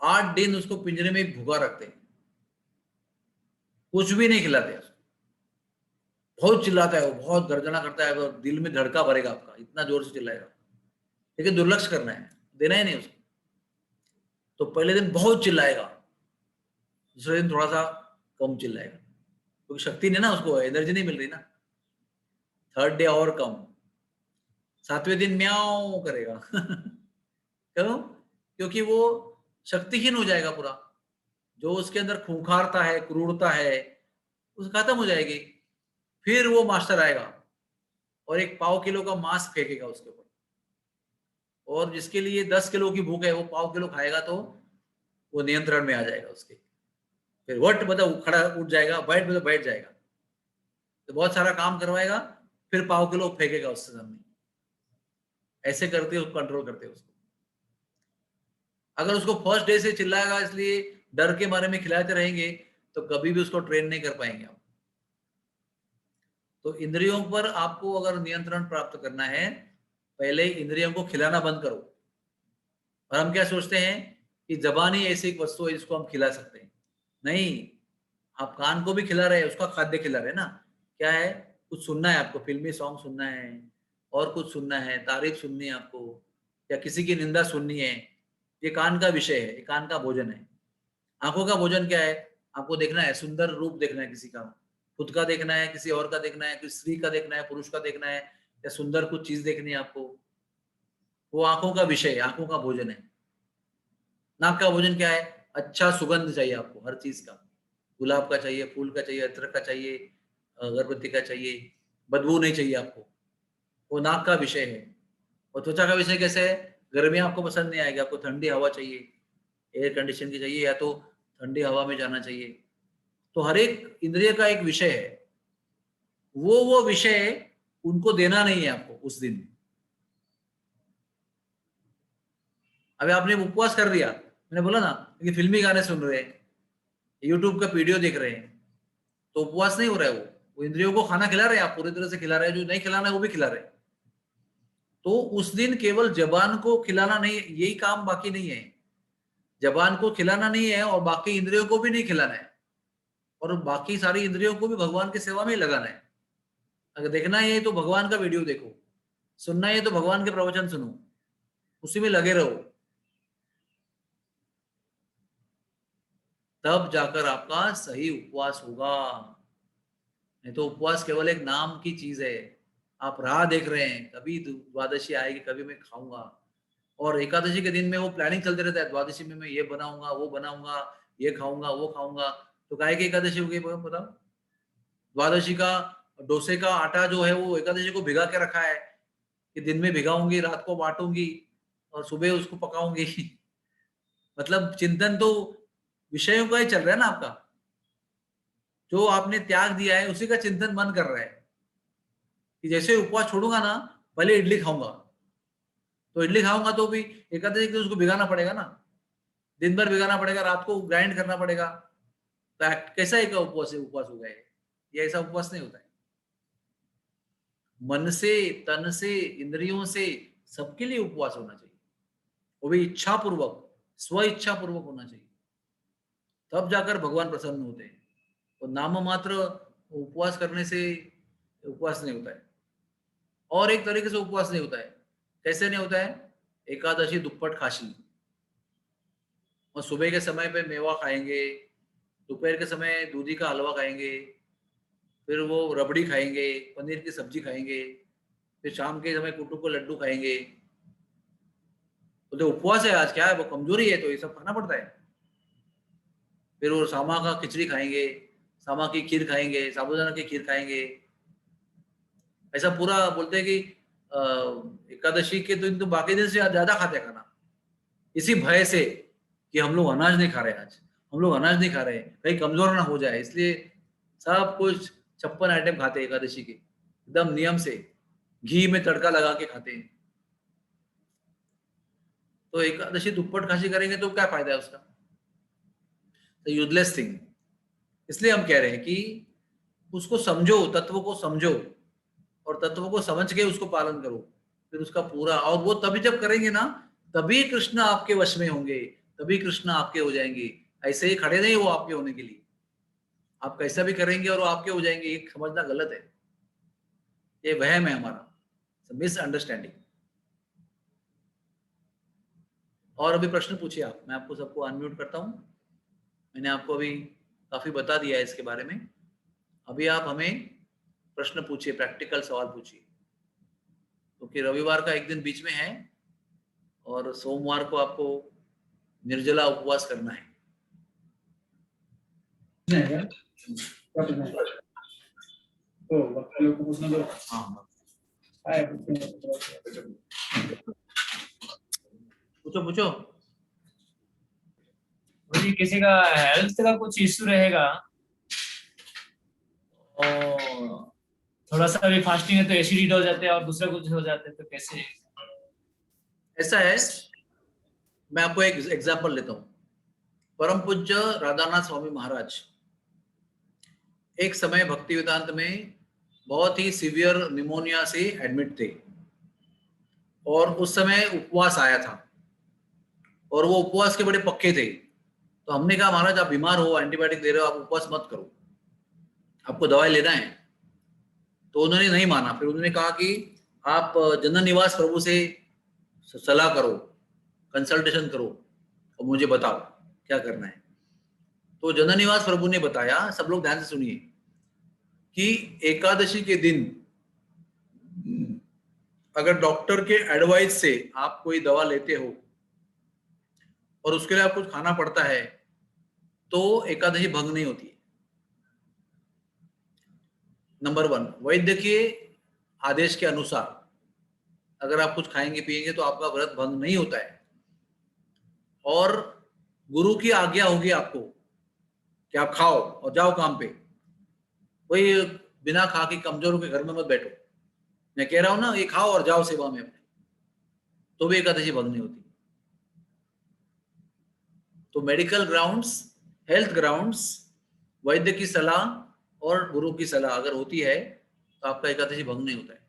8 दिन उसको पिंजरे में भुगा रखते हैं, कुछ भी नहीं खिलाते उसको। बहुत चिल्लाता है वो, बहुत गर्जना करता है, वो दिल में धड़का भरेगा आपका, इतना जोर से चिल्लाएगा, लेकिन दुर्लक्ष्य करना है, देना ही नहीं उसको। तो पहले दिन बहुत चिल्लाएगा, दूसरे दिन थोड़ा सा कम चिल्लाएगा, क्योंकि शक्ति नहीं ना, उसको एनर्जी नहीं मिल रही ना। थर्ड डे और कम, 7वें दिन म्याऊं करेगा क्यों? क्योंकि वो शक्तिहीन हो जाएगा पूरा। जो उसके अंदर खूंखारता है, क्रूरता है, उस खत्म हो जाएगी। फिर वो मास्टर आएगा और 1 पाव किलो का मांस फेंकेगा उसके ऊपर, और जिसके लिए 10 किलो की भूख है वो पाव किलो खाएगा तो वो नियंत्रण में आ जाएगा उसके। फिर वट मतलब खड़ा उठ जाएगा, बैठ मतलब बैठ जाएगा, तो बहुत सारा काम करवाएगा, फिर पाव किलो फेंकेगा उससे सामने। ऐसे करते उसको कंट्रोल करते उसको। अगर उसको फर्स्ट डे से चिल्लाएगा इसलिए डर के बारे में खिलाते रहेंगे तो कभी भी उसको ट्रेन नहीं कर पाएंगे आप। तो इंद्रियों पर आपको अगर नियंत्रण प्राप्त करना है, पहले इंद्रियों को खिलाना बंद करो। और हम क्या सोचते हैं कि ज़बान ही ऐसी एक वस्तु है जिसको हम खिला सकते हैं। नहीं, आप कान को भी खिला रहे हैं, उसका खाद्य खिला रहे हैं ना। क्या है, कुछ सुनना है आपको, फिल्मी सॉन्ग सुनना है, और कुछ सुनना है, तारीफ सुननी है आपको, या किसी की निंदा सुननी है, ये कान का विषय है, ये कान का भोजन है। आंखों का भोजन क्या है, आपको देखना है, सुंदर रूप देखना है किसी का, खुद का देखना है, किसी और का देखना है, किसी स्त्री का देखना है, पुरुष का देखना है, या सुंदर कुछ चीज देखनी है आपको, वो आंखों का विषय है, आंखों का भोजन है। नाक का भोजन क्या है, अच्छा सुगंध चाहिए आपको हर चीज का, गुलाब का चाहिए, फूल का चाहिए, अदरक का चाहिए, अगरबत्ती का चाहिए, बदबू नहीं चाहिए आपको, वो नाक का विषय है। और त्वचा का विषय कैसे है, गर्मी आपको पसंद नहीं आएगी, आपको ठंडी हवा चाहिए, एयर कंडीशन की चाहिए, या तो ठंडी हवा में जाना चाहिए। तो हर एक इंद्रिय का एक विषय है, वो विषय उनको देना नहीं है आपको उस दिन। अभी आपने उपवास कर दिया, मैंने बोला ना कि फिल्मी गाने सुन रहे हैं, यूट्यूब का वीडियो देख रहे हैं, तो उपवास नहीं हो रहा है। वो इंद्रियों को खाना खिला रहे हैं, आप पूरी तरह से खिला रहे हैं, जो नहीं खिलाना है वो भी खिला रहे हैं। तो उस दिन केवल जबान को खिलाना नहीं, यही काम बाकी नहीं है। जबान को खिलाना नहीं है और बाकी इंद्रियों को भी नहीं खिलाना है, और बाकी सारी इंद्रियों को भी भगवान की सेवा में ही लगाना है। अगर देखना है तो भगवान का वीडियो देखो, सुनना है तो भगवान के प्रवचन सुनो, उसी में लगे रहो, तब जाकर आपका सही उपवास होगा। नहीं तो उपवास केवल एक नाम की चीज है। आप राह देख रहे हैं कभी द्वादशी आएगी, कभी मैं खाऊंगा, और एकादशी के दिन में वो प्लानिंग चलते रहता है, द्वादशी में मैं ये बनाऊंगा, वो बनाऊंगा, ये खाऊंगा, वो खाऊंगा। तो काहे की एकादशी हो गई बताओ? द्वादशी का डोसे का आटा जो है वो एकादशी को भिगा के रखा है कि दिन में भिगाऊंगी, रात को बांटूंगी और सुबह उसको पकाऊंगी। मतलब चिंतन तो विषयों का ही चल रहा है ना आपका, जो आपने त्याग दिया है उसी का चिंतन मन कर रहा है कि जैसे उपवास छोड़ूंगा ना, पहले इडली खाऊंगा, तो इडली खाऊंगा तो भी एकादशी के दिन उसको भिगाना पड़ेगा ना, दिन भर भिगाना पड़ेगा, रात को ग्राइंड करना पड़ेगा। तो कैसा एक उपवास है? उपवास होगा ये ऐसा उपवास नहीं होता है। मन से, तन से, इंद्रियों से, सबके लिए उपवास होना चाहिए, वो भी इच्छा पूर्वक, स्व इच्छा पूर्वक होना चाहिए, तब जाकर भगवान प्रसन्न होते हैं। तो नाम मात्र उपवास करने से उपवास नहीं होता है। और एक तरीके से उपवास नहीं होता है। कैसे नहीं होता है? एकादशी दुप्पट खाशी, और सुबह के समय पे मेवा खाएंगे, दोपहर के समय दूधी का हलवा खाएंगे, फिर वो रबड़ी खाएंगे, पनीर की सब्जी खाएंगे, फिर शाम के समय कुट्टू को लड्डू खाएंगे। तो जो उपवास है आज क्या है, वो कमजोरी है, तो ये सब खाना पड़ता है। फिर वो सामा का खिचड़ी खाएंगे, सामा की खीर खाएंगे, साबूदाना की खीर खाएंगे। ऐसा पूरा बोलते हैं कि एकादशी के दिन तो बाकी दिन से ज्यादा खाते हैं खाना, इसी भय से कि हम लोग अनाज नहीं खा रहे, आज हम लोग अनाज नहीं खा रहे, कहीं कमजोर ना हो जाए, इसलिए सब कुछ 56 आइटम खाते हैं एकादशी के, एकदम नियम से, घी में तड़का लगा के खाते हैं। तो एकादशी दुप्पट खासी करेंगे तो क्या फायदा है उसका? तो यूजलेस थिंग। इसलिए हम कह रहे हैं कि उसको समझो, तत्व को समझो, और तत्व को समझ के उसको पालन करो, फिर उसका पूरा, और वो तभी जब करेंगे ना, तभी कृष्ण आपके वश में होंगे, तभी कृष्ण आपके हो जाएंगे। ऐसे ही खड़े नहीं वो आपके होने के लिए, आप कैसा भी करेंगे और वो आपके हो जाएंगे, ये समझना गलत है, ये वहम है हमारा, मिसअंडरस्टैंडिंग। और अभी प्रश्न पूछिए आप, मैं आपको सबको अनम्यूट करता हूँ। मैंने आपको अभी काफी बता दिया है इसके बारे में, अभी आप हमें प्रश्न पूछिए, प्रैक्टिकल सवाल पूछिए, क्योंकि रविवार का एक दिन बीच में है और सोमवार को आपको निर्जला उपवास करना है। हाँ, पूछो पूछो। जी किसी का हेल्थ का कुछ इश्यू रहेगा और थोड़ा सा भी फास्टिंग है तो एसिडिटी हो जाते हैं और दूसरा कुछ हो जाते हैं, तो कैसे? ऐसा है, मैं आपको एक एग्जांपल लेता हूँ। परम पूज्य राधानाथ स्वामी महाराज एक समय भक्ति वेदांत में बहुत ही सीवियर निमोनिया से एडमिट थे, और उस समय उपवास आया था, और वो उपवास के बड़े पक्के थे। तो हमने कहा महाराज आप बीमार हो, एंटीबायोटिक दे रहे हो, आप उपवास मत करो, आपको दवाई लेना है। तो उन्होंने नहीं माना, फिर उन्होंने कहा कि आप जनन निवास प्रभु से सलाह करो, कंसल्टेशन करो, और मुझे बताओ क्या करना है। तो जनन निवास प्रभु ने बताया, सब लोग ध्यान से सुनिए, कि एकादशी के दिन अगर डॉक्टर के एडवाइस से आप कोई दवा लेते हो और उसके लिए आप कुछ खाना पड़ता है, तो एकादशी भंग नहीं होती है। नंबर 1, वैद्य के आदेश के अनुसार अगर आप कुछ खाएंगे पिएंगे तो आपका व्रत भंग नहीं होता है, और गुरु की आज्ञा होगी आपको कि आप खाओ और जाओ काम पे, कोई बिना खा के कमजोरों के घर में मत बैठो। मैं कह रहा हूं ना, ये खाओ और जाओ सेवा में अपने, तो भी एकादशी भंग नहीं होती। तो मेडिकल ग्राउंड्स, हेल्थ ग्राउंड्स, वैद्य की सलाह और गुरु की सलाह अगर होती है तो आपका एकादशी भंग नहीं होता है।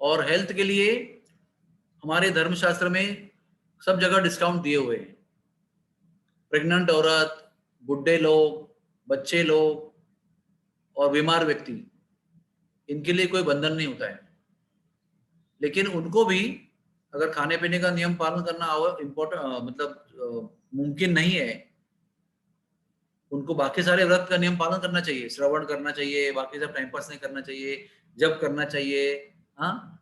और हेल्थ के लिए हमारे धर्मशास्त्र में सब जगह डिस्काउंट दिए हुए हैं। प्रेग्नेंट औरत, बुढ़े लोग, बच्चे लोग, और बीमार व्यक्ति, इनके लिए कोई बंधन नहीं होता है, लेकिन उनको भी अगर खाने पीने का नियम पालन करना मतलब मुमकिन नहीं है, उनको बाकी सारे व्रत का नियम पालन करना चाहिए, श्रवण करना चाहिए, बाकी सब टाइम पास नहीं करना चाहिए, जप करना चाहिए, हाँ,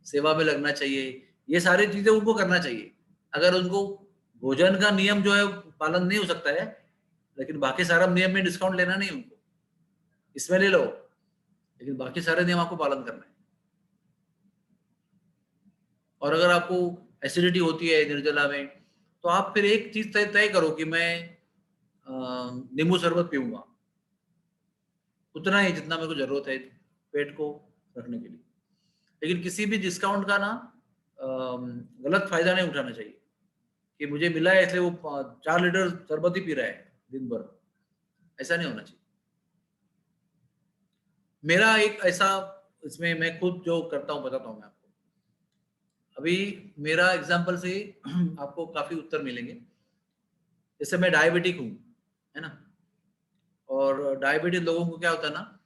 सेवा में लगना चाहिए, ये सारी चीजें उनको करना चाहिए। अगर उनको भोजन का नियम जो है पालन नहीं हो सकता है, लेकिन बाकी सारा नियम में डिस्काउंट लेना नहीं उनको, इसमें ले लो, लेकिन बाकी सारे नियम आपको पालन करना है। और अगर आपको एसिडिटी होती है निर्जला में, तो आप फिर एक चीज तय करो कि मैं नींबू शरबत पीऊंगा, उतना ही जितना मेरे को जरूरत है पेट को रखने के लिए। लेकिन किसी भी डिस्काउंट का ना गलत फायदा नहीं उठाना चाहिए कि मुझे मिला है इसलिए वो 4 लीटर शरबत ही पी रहा है दिन भर, ऐसा नहीं होना चाहिए। मेरा एक ऐसा, इसमें मैं खुद जो करता हूँ बताता हूँ मैं आपको। अभी मेरा एग्जाम्पल से आपको काफी उत्तर मिलेंगे। जैसे मैं डायबिटिक हूँ, है ना, और डायबिटिक लोगों को क्या होता है ना,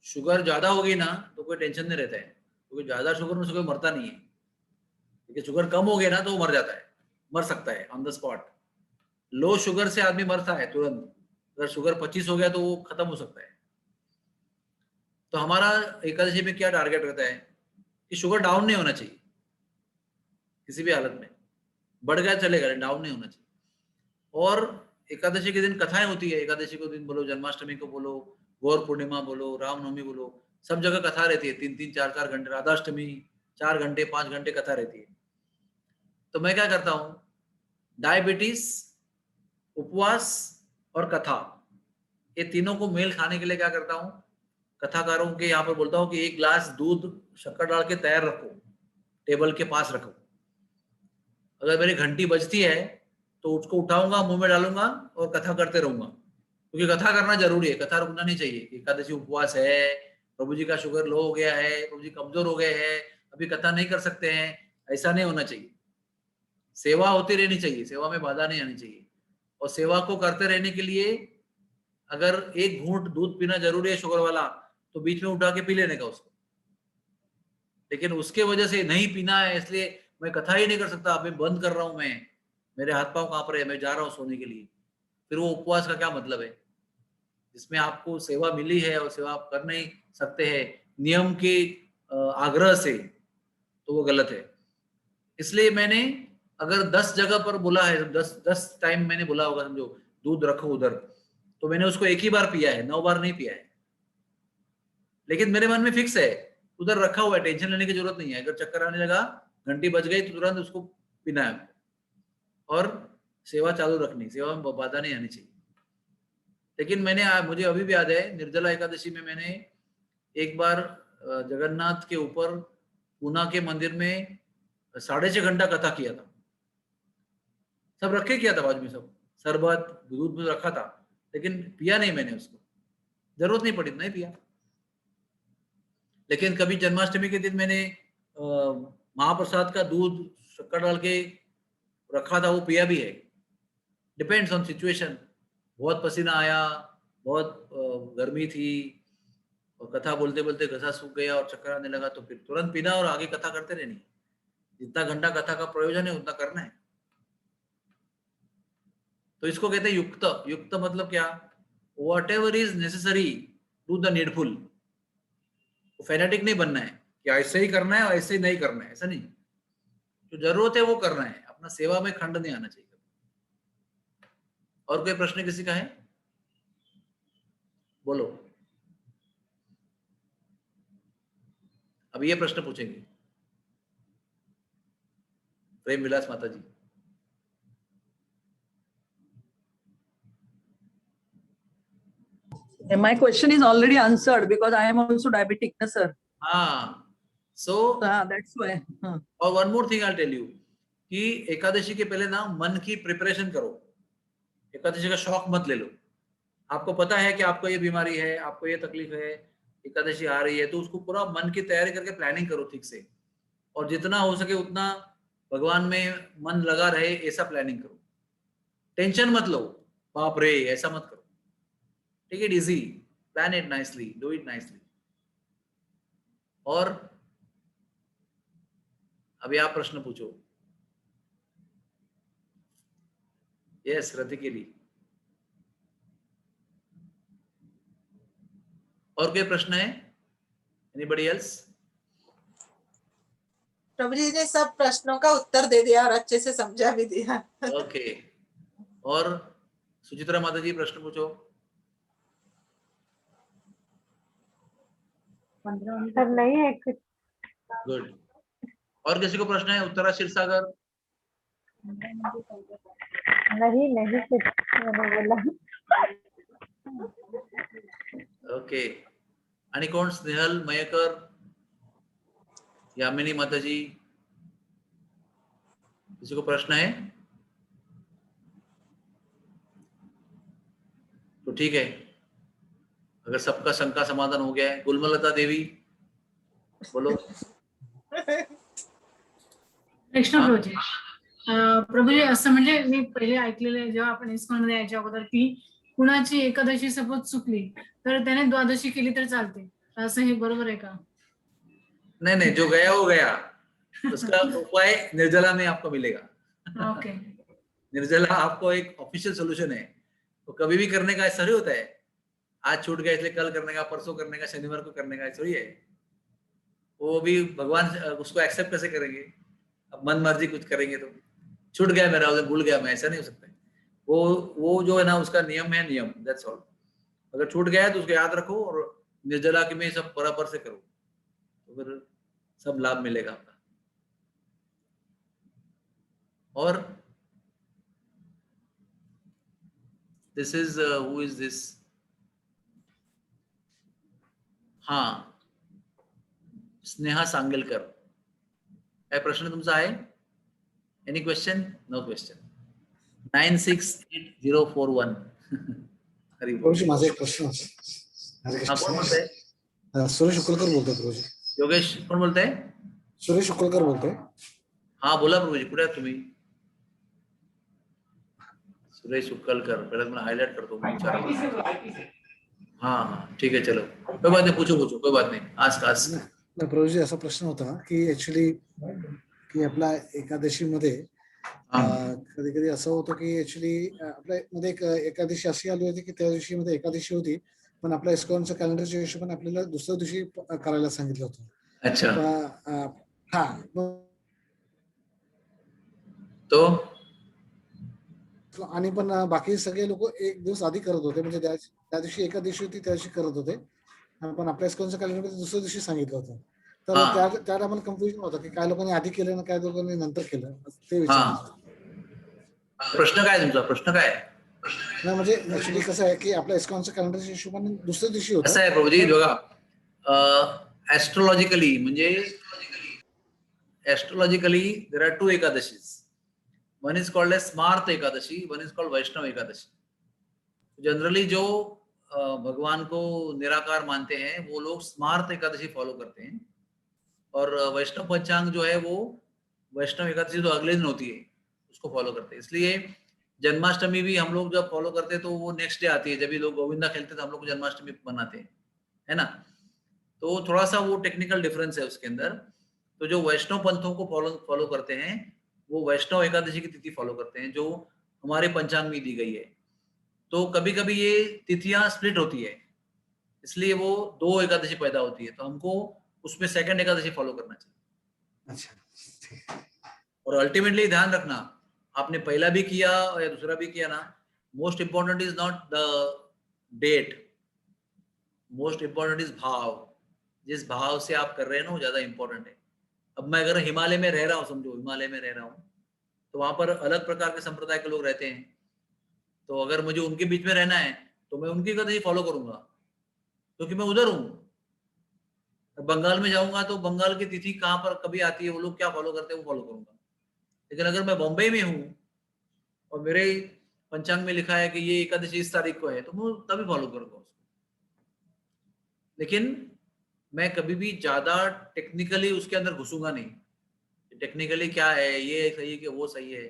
शुगर ज्यादा होगी ना तो कोई टेंशन नहीं रहता है, क्योंकि ज्यादा शुगर में से कोई मरता नहीं है। लेकिन शुगर कम हो गया ना तो वो मर जाता है, मर सकता है on the spot. Low sugar से आदमी मरता है तुरंत, अगर शुगर 25 हो गया तो वो खत्म हो सकता है। तो हमारा एकादशी में क्या टारगेट रहता है कि शुगर डाउन नहीं होना चाहिए किसी भी हालत में, बढ़ गया चलेगा, डाउन नहीं होना चाहिए। और एकादशी के दिन कथाएं होती है, एकादशी को दिन बोलो, जन्माष्टमी को बोलो, गौर पूर्णिमा बोलो, रामनवमी बोलो, सब जगह कथा रहती है, 3-3 4-4 घंटे, राधाष्टमी 4 घंटे 5 घंटे कथा रहती है। तो मैं क्या करता हूँ, डायबिटीज, उपवास और कथा, ये तीनों को मेल खाने के लिए क्या करता हूँ, कथाकारों के यहाँ पर बोलता हूँ कि एक गिलास दूध शक्कर डाल के तैयार रखो, टेबल के पास रखो। अगर मेरी घंटी बजती है तो उसको उठाऊंगा, मुंह में डालूंगा और कथा करते रहूंगा, क्योंकि कथा करना जरूरी है, कथा रुकना नहीं चाहिए। एकादशी उपवास है, प्रभु जी का शुगर लो हो गया है, प्रभु जी कमजोर हो गए हैं, अभी कथा नहीं कर सकते हैं, ऐसा नहीं होना चाहिए। सेवा होती रहनी चाहिए, सेवा में बाधा नहीं आनी चाहिए। और सेवा को करते रहने के लिए अगर एक घूंट दूध पीना जरूरी है शुगर वाला, तो बीच में उठा के पी लेने का उसको। लेकिन उसके वजह से नहीं पीना है इसलिए मैं कथा ही नहीं कर सकता, अभी बंद कर रहा हूं, मैं, मेरे हाथ पांव कांप रहे हैं, मैं जा रहा हूँ सोने के लिए, फिर वो उपवास का क्या मतलब है, जिसमें आपको सेवा मिली है और सेवा आप कर नहीं सकते हैं नियम के आग्रह से, तो वो गलत है। इसलिए मैंने अगर 10 जगह पर बोला है, 10 टाइम मैंने बोला होगा समझो, दूध रखो उधर, तो मैंने उसको एक ही बार पिया है, 9 बार नहीं पिया है। लेकिन मेरे मन में फिक्स है, उधर रखा हुआ है, टेंशन लेने की जरूरत नहीं है। अगर चक्कर आने लगा, घंटी बज गई, तो तुरंत उसको पीना है और सेवा चालू रखनी, सेवा में बाधा नहीं आनी चाहिए। लेकिन मुझे अभी भी याद है, निर्जला एकादशी में मैंने एक बार जगन्नाथ के ऊपर पूना के मंदिर में 6.5 घंटा कथा किया था, सब रखे किया था बाजू में, सब शरबत दूध में रखा था, लेकिन पिया नहीं मैंने उसको, जरूरत नहीं पड़ी, नहीं पिया। लेकिन कभी जन्माष्टमी के दिन मैंने महाप्रसाद का दूध शक्कर डाल के रखा था, वो पिया भी है। डिपेंड्स ऑन सिचुएशन, बहुत पसीना आया, बहुत गर्मी थी और कथा बोलते बोलते गसा सूख गया और चक्कर आने लगा, तो फिर तुरंत पीना और आगे कथा करते रहनी। जितना घंटा कथा का प्रयोजन है उतना करना है। तो इसको कहते हैं युक्त। युक्त मतलब क्या, whatever is necessary to the needful. Fanatic नहीं बनना है कि ऐसे ही करना है और ऐसे ही नहीं करना है, ऐसा नहीं। जो जरूरत है वो करना है, अपना सेवा में खंड नहीं आना चाहिए। और कोई प्रश्न किसी का है, बोलो। अब ये प्रश्न पूछेंगे प्रेम विलास माता जी। My question is already answered because I am also diabetic, na sir. हाँ, so that's why. और one more thing I tell you कि एकादशी के पहले ना मन की प्रिपरेशन करो। एकादशी का शौक मत ले लो। आपको पता है कि आपको ये बीमारी है, आपको ये तकलीफ है, एकादशी आ रही है, तो उसको पूरा मन की तैयारी करके प्लानिंग करो ठीक से, और जितना हो सके उतना भगवान में मन लगा रहे, ऐसा प्लानिंग करो। टेंशन मत लो, बाप रे ऐसा मत करो, take it easy. Plan it nicely, do it nicely. और अभी आप प्रश्न पूछो। यस, रतिकेली। और कोई प्रश्न है? Anybody else? प्रभु जी ने सब प्रश्नों का उत्तर दे दिया और अच्छे से समझा भी दिया। ओके। और सुचित्रा माता जी प्रश्न पूछो। सर नहीं है कुछ। गुड। और किसी को प्रश्न है? उत्तरा क्षीरसागर? नहीं नहीं कुछ मैंने बोला। ओके। आणि कोण? स्नेहल मयेकर, यामिनी माताजी, किसी को प्रश्न है? तो ठीक है, अगर सबका शंका समाधान हो गया है। गुलमलता देवी बोलो। कृष्ण हा? प्रभूजी, प्रभूजी असं म्हणजे मी पहिले ऐकलेलं आहे, जेव्हा आपण इस्कॉन मध्ये यायच्या अगोदर की कुणाची एकादशी सपोज चुकली तर त्याने द्वादशी केली तर चालते, असं हे बरोबर आहे का? नहीं नहीं, जो गया वो गया, उसका उपाय निर्जला में आपको मिलेगा। ओके। निर्जला आपको एक ऑफिशियल सोल्यूशन है, तो कभी भी करने का ऐसा नहीं होता है आज छूट गया इसलिए कल करने का, परसों करने का, शनिवार को करने का, ऐसा ही है। वो भी भगवान उसको एक्सेप्ट कैसे करेंगे? अब मन मर्जी कुछ करेंगे तो छूट गया मेरा, उधर भूल गया मैं, ऐसा नहीं हो सकता है। वो जो है ना, उसका नियम है, नियम, दैट्स ऑल। अगर छूट गया है तो उसको याद रखो और निर्जला के में सब बराबर से करो, तो फिर सब लाभ मिलेगा आपका। और this is who is this? हाँ, स्नेहा सांगेलकर। काय प्रश्न तुमचा आहे? Any question? No question. 968041। Hari बोल। प्रभूजी माझा एक प्रश्न होता. हरे हाँ, कौन बोलते हैं? कृष्ण. सुरेश उकलकर बोलतोय प्रभूजी. योगेश कौन बोलते हैं? सुरेश उकलकर बोलतोय. हाँ बोला प्रभूजी, कुठे आहात तुम्ही? सुरेश उक्कलकर, पहले मैं हाईलाइट करता हूँ। हाँ हाँ ठीक है, चलो कोई बात नहीं, पूछो पूछो, कोई बात नहीं, आज खास। नाही प्रभूजी असा प्रश्न होता की ऍक्च्युली की आपल्या एकादशी मध्ये कधी कधी असं होतं की ऍक्च्युली आपल्या मध्ये एक एकादशी अशी आली होती की त्या दिवशी मध्ये एकादशी होती, पण आपल्या इस्कॉनच्या कॅलेंडरच्या हिशोबाने आपल्याला दुसऱ्या दिवशी करायला सांगितलं होतं. अच्छा, हा तो आणि पण बाकी सगळे लोक एक दिवस आधी करत होते, म्हणजे त्या दिवशी एकादशी होती त्या दिवशी करत होते, पण आपल्या इस्कॉनच्या कॅलेंडरमध्ये दुसऱ्या दिवशी सांगितलं होतं. तर त्या टायमाला कन्फ्युजन होतं की काय लोकांनी आधी केलं ना काय लोकांनी नंतर केलं, ते विचारायचं. प्रश्न काय तुमचा? प्रश्न काय? नाही म्हणजे ऍक्च्युली कसं आहे की आपल्या इस्कॉनच्या कॅलेंडरच्या हिशोबाने दुसऱ्या दिवशी होतं. कसं आहे प्रभूजी बघा, ऍस्ट्रोलॉजिकली म्हणजे astrologically there are two Ekadashis. One is called as Smarta Ekadashi, one is called Vaishnava Ekadashi. Generally जो भगवान को निराकार मानते हैं वो लोग स्मार्त एकादशी फॉलो करते हैं, और वैष्णव पंचांग जो है वो वैष्णव एकादशी तो अगले दिन होती है उसको फॉलो करते हैं। इसलिए जन्माष्टमी भी हम लोग जब फॉलो करते हैं तो वो नेक्स्ट डे आती है, जब भी लोग गोविंदा खेलते हैं तो हम लोग जन्माष्टमी मनाते हैं, है ना। तो थोड़ा सा वो टेक्निकल डिफरेंस है उसके अंदर। तो जो वैष्णव पंथों को फॉलो करते हैं वो वैष्णव एकादशी की तिथि फॉलो करते हैं जो हमारे पंचांग में दी गई है। तो कभी कभी ये तिथियां स्प्लिट होती है, इसलिए वो दो एकादशी पैदा होती है, तो हमको उसमें सेकंड एकादशी फॉलो करना चाहिए। अच्छा, और अल्टीमेटली ध्यान रखना, आपने पहला भी किया या दूसरा भी किया ना, most important is not the date, most important is भाव। जिस भाव से आप कर रहे हैं ना वो ज्यादा इंपॉर्टेंट है। अब मैं अगर हिमालय में रह रहा हूँ, समझो हिमालय में रह रहा हूँ, तो वहां पर अलग प्रकार के संप्रदाय के लोग रहते हैं, तो अगर मुझे उनके बीच में रहना है तो मैं उनकी एकादशी फॉलो करूंगा क्योंकि मैं उधर हूँ। बंगाल में जाऊंगा तो बंगाल की तिथि कहाँ पर कभी आती है, वो लोग क्या फॉलो करते हैं वो फॉलो करूंगा। लेकिन अगर मैं बॉम्बे में हूँ और मेरे पंचांग में लिखा है कि ये एकादशी इस तारीख को है तो मैं तभी फॉलो करूंगा उसको। लेकिन मैं कभी भी ज्यादा टेक्निकली उसके अंदर घुसूंगा नहीं, टेक्निकली क्या है, ये सही है कि वो सही है।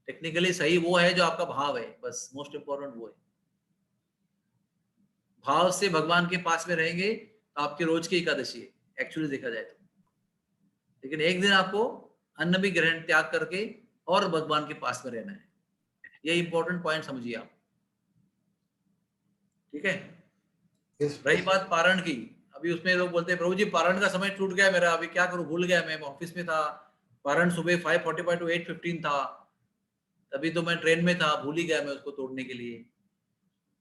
टेक्निकली सही वो है जो आपका भाव है, बस मोस्ट इंपॉर्टेंट वो है। भाव से भगवान के पास में रहेंगे तो आपकी रोज की एकादशी है एक्चुअली देखा जाए तो। लेकिन एक दिन आपको अन्न भी ग्रहण त्याग करके और भगवान के पास में रहना है, ये इंपॉर्टेंट पॉइंट समझिए आप, ठीक है। Yes, रही बात पारण की, अभी उसमें लोग बोलते हैं प्रभु जी पारण का समय छूट गया मेरा, अभी क्या करूं, भूल गया, मैं ऑफिस में था, पारण सुबह 5:45 to 8:15 था, तभी तो मैं ट्रेन में था, भूल ही गया मैं उसको तोड़ने के लिए।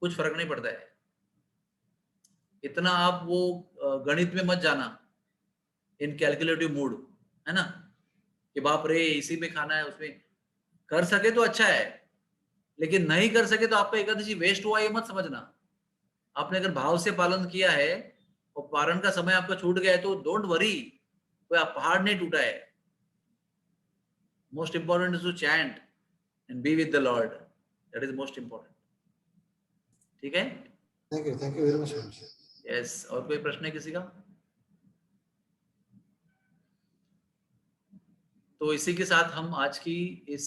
कुछ फर्क नहीं पड़ता है, इतना आप वो गणित में मत जाना, इन कैलकुलेटिव मूड, है ना, कि बाप रे इसी में खाना है, उसमें कर सके तो अच्छा है, लेकिन नहीं कर सके तो आपका एकादशी वेस्ट हुआ ये मत समझना। आपने अगर भाव से पालन किया है और पारण का समय आपका छूट गया है तो डोंट वरी, कोई पहाड़ नहीं टूटा है। Most important is to chant and be with the lord, that is most important, ठीक है। thank you very much. Yes, और कोई प्रश्न है किसी का? तो इसी के साथ हम आज की इस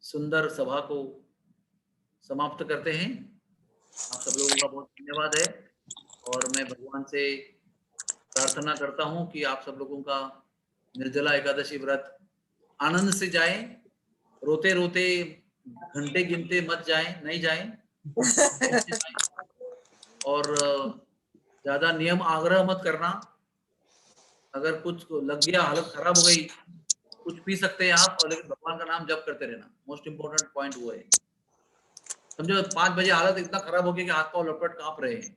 सुंदर सभा को समाप्त करते हैं। आप सब लोगों का बहुत धन्यवाद है और मैं भगवान से प्रार्थना करता हूं कि आप सब लोगों का निर्जला एकादशी व्रत आनंद से जाए, रोते रोते घंटे गिनते मत जाएं, नहीं जाएं, और ज्यादा नियम आग्रह मत करना। अगर कुछ लग गया, हालत खराब हो गई, कुछ पी सकते हैं आप, और लेकिन भगवान का नाम जप करते रहना, मोस्ट इंपोर्टेंट पॉइंट वो है। समझो 5 बजे हालत इतना खराब हो गया कि हाथ पांव लपट कांप रहे हैं,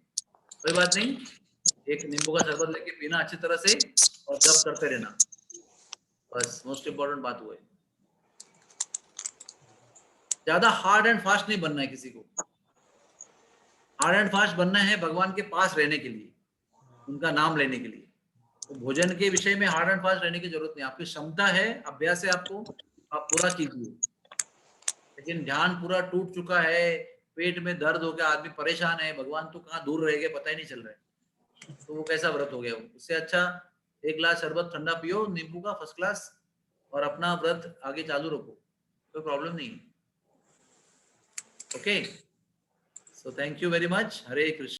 कोई बात नहीं, एक नींबू का शरबत लेके पीना अच्छी तरह से और जप करते रहना, बस मोस्ट इंपोर्टेंट बात वो है। ज्यादा हार्ड एंड फास्ट नहीं बनना है किसी को, हार्ड एंड फास्ट बनना है भगवान के पास रहने के लिए, उनका नाम लेने के लिए। तो भोजन के विषय में हार्ड एंड फास्ट रहने की जरूरत नहीं, आपकी क्षमता है, अभ्यास है आपको, आप पूरा कीजिए। लेकिन ध्यान पूरा टूट चुका है, पेट में दर्द हो गया, आदमी परेशान है, भगवान तो कहाँ दूर रह गए पता ही नहीं चल रहा है, तो वो कैसा व्रत हो गया? उससे अच्छा 1 गिलास शरबत ठंडा पियो नींबू का फर्स्ट क्लास, और अपना व्रत आगे चालू रखो, कोई प्रॉब्लम नहीं है। Okay, so thank you very much. Hare Krishna.